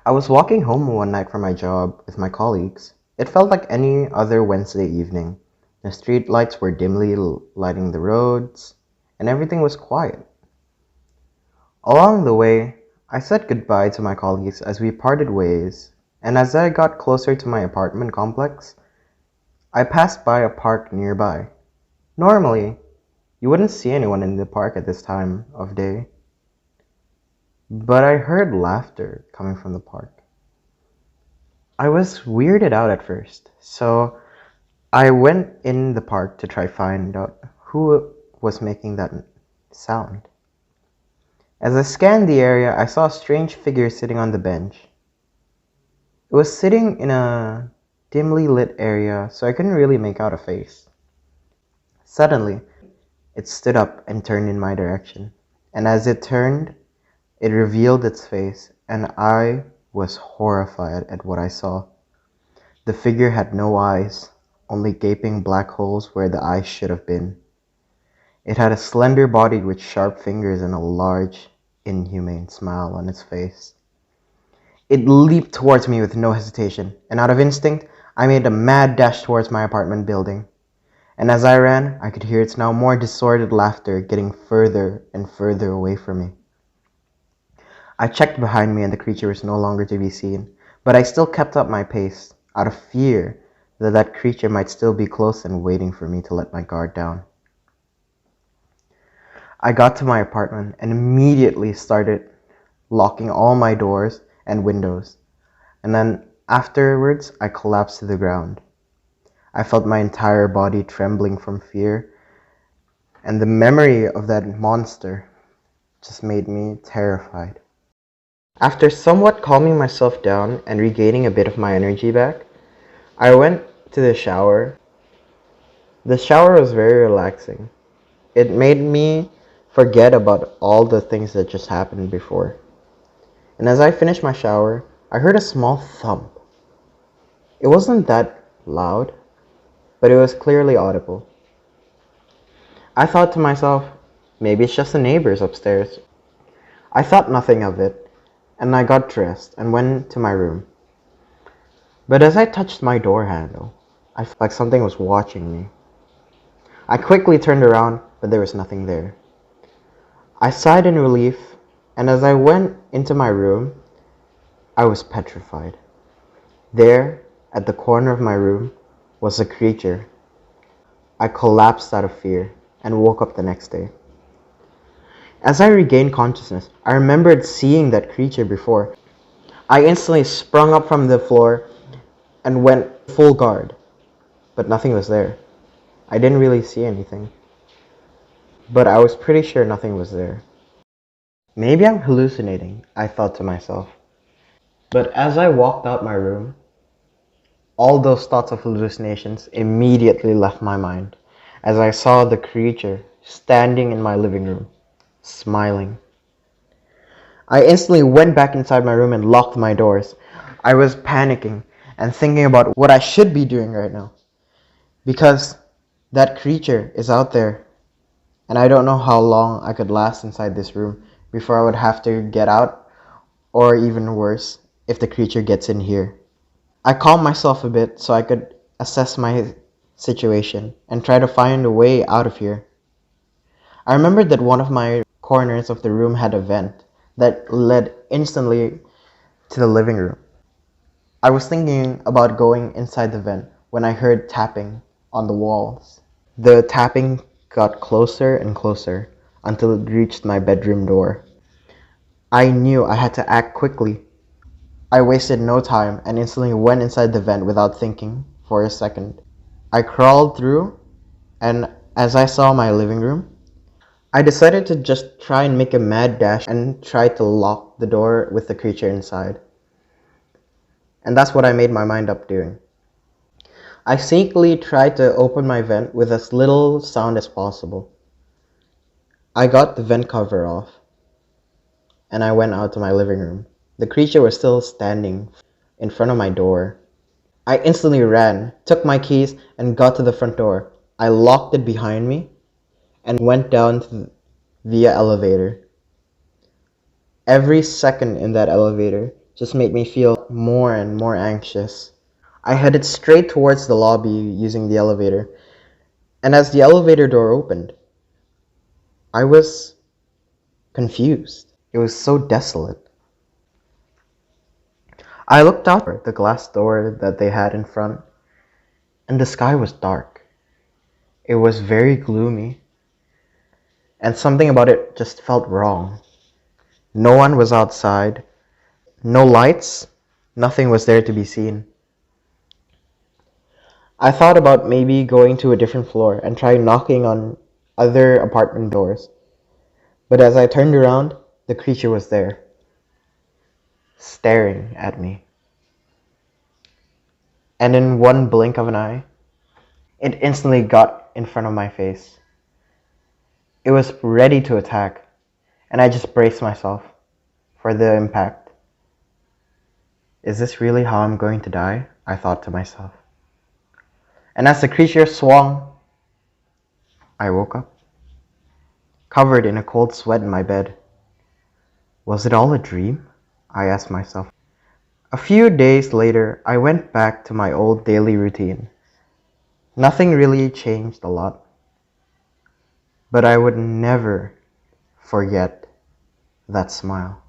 I was walking home one night from my job with my colleagues. It felt like any other Wednesday evening. The street lights were dimly lighting the roads, and everything was quiet. Along the way, I said goodbye to my colleagues as we parted ways, and as I got closer to my apartment complex, I passed by a park nearby. Normally, you wouldn't see anyone in the park at this time of day, but I heard laughter coming from the park. I was weirded out at first, so I went in the park to try find out who was making that sound. As I scanned the area, I saw a strange figure sitting on the bench. It was sitting in a dimly lit area, so I couldn't really make out a face. Suddenly, it stood up and turned in my direction. And as it turned, it revealed its face, and I was horrified at what I saw. The figure had no eyes, only gaping black holes where the eyes should have been. It had a slender body with sharp fingers and a large, inhumane smile on its face. It leaped towards me with no hesitation, and out of instinct, I made a mad dash towards my apartment building. And as I ran, I could hear its now more distorted laughter getting further and further away from me. I checked behind me and the creature was no longer to be seen, but I still kept up my pace, out of fear that that creature might still be close and waiting for me to let my guard down. I got to my apartment and immediately started locking all my doors and windows, and then afterwards I collapsed to the ground. I felt my entire body trembling from fear, and the memory of that monster just made me terrified. After somewhat calming myself down and regaining a bit of my energy back, I went to the shower. The shower was very relaxing. It made me forget about all the things that just happened before. And as I finished my shower, I heard a small thump. It wasn't that loud, but it was clearly audible. I thought to myself, maybe it's just the neighbors upstairs. I thought nothing of it, and I got dressed and went to my room. But as I touched my door handle, I felt like something was watching me. I quickly turned around, but there was nothing there. I sighed in relief, and as I went into my room, I was petrified. There, at the corner of my room, was a creature. I collapsed out of fear and woke up the next day. As I regained consciousness, I remembered seeing that creature before. I instantly sprung up from the floor and went full guard, but nothing was there. I didn't really see anything, but I was pretty sure nothing was there. Maybe I'm hallucinating, I thought to myself. But as I walked out my room, all those thoughts of hallucinations immediately left my mind as I saw the creature standing in my living room, smiling. I instantly went back inside my room and locked my doors. I was panicking and thinking about what I should be doing right now, because that creature is out there, and I don't know how long I could last inside this room before I would have to get out, or even worse, if the creature gets in here. I calmed myself a bit so I could assess my situation and try to find a way out of here. I remembered that one of my corners of the room had a vent that led instantly to the living room. I was thinking about going inside the vent when I heard tapping on the walls. The tapping got closer and closer until it reached my bedroom door. I knew I had to act quickly. I wasted no time and instantly went inside the vent without thinking for a second. I crawled through, and as I saw my living room, I decided to just try and make a mad dash and try to lock the door with the creature inside. And that's what I made my mind up doing. I sneakily tried to open my vent with as little sound as possible. I got the vent cover off, and I went out to my living room. The creature was still standing in front of my door. I instantly ran, took my keys, and got to the front door. I locked it behind me and went down via elevator. Every second in that elevator just made me feel more and more anxious. I headed straight towards the lobby using the elevator, and as the elevator door opened, I was confused. It was so desolate. I looked out the glass door that they had in front, and the sky was dark. It was very gloomy, and something about it just felt wrong. No one was outside, no lights, nothing was there to be seen. I thought about maybe going to a different floor and trying knocking on other apartment doors, but as I turned around, the creature was there, staring at me. And in one blink of an eye, it instantly got in front of my face. It was ready to attack, and I just braced myself for the impact. Is this really how I'm going to die? I thought to myself. And as the creature swung, I woke up, covered in a cold sweat in my bed. Was it all a dream? I asked myself. A few days later, I went back to my old daily routine. Nothing really changed a lot, but I would never forget that smile.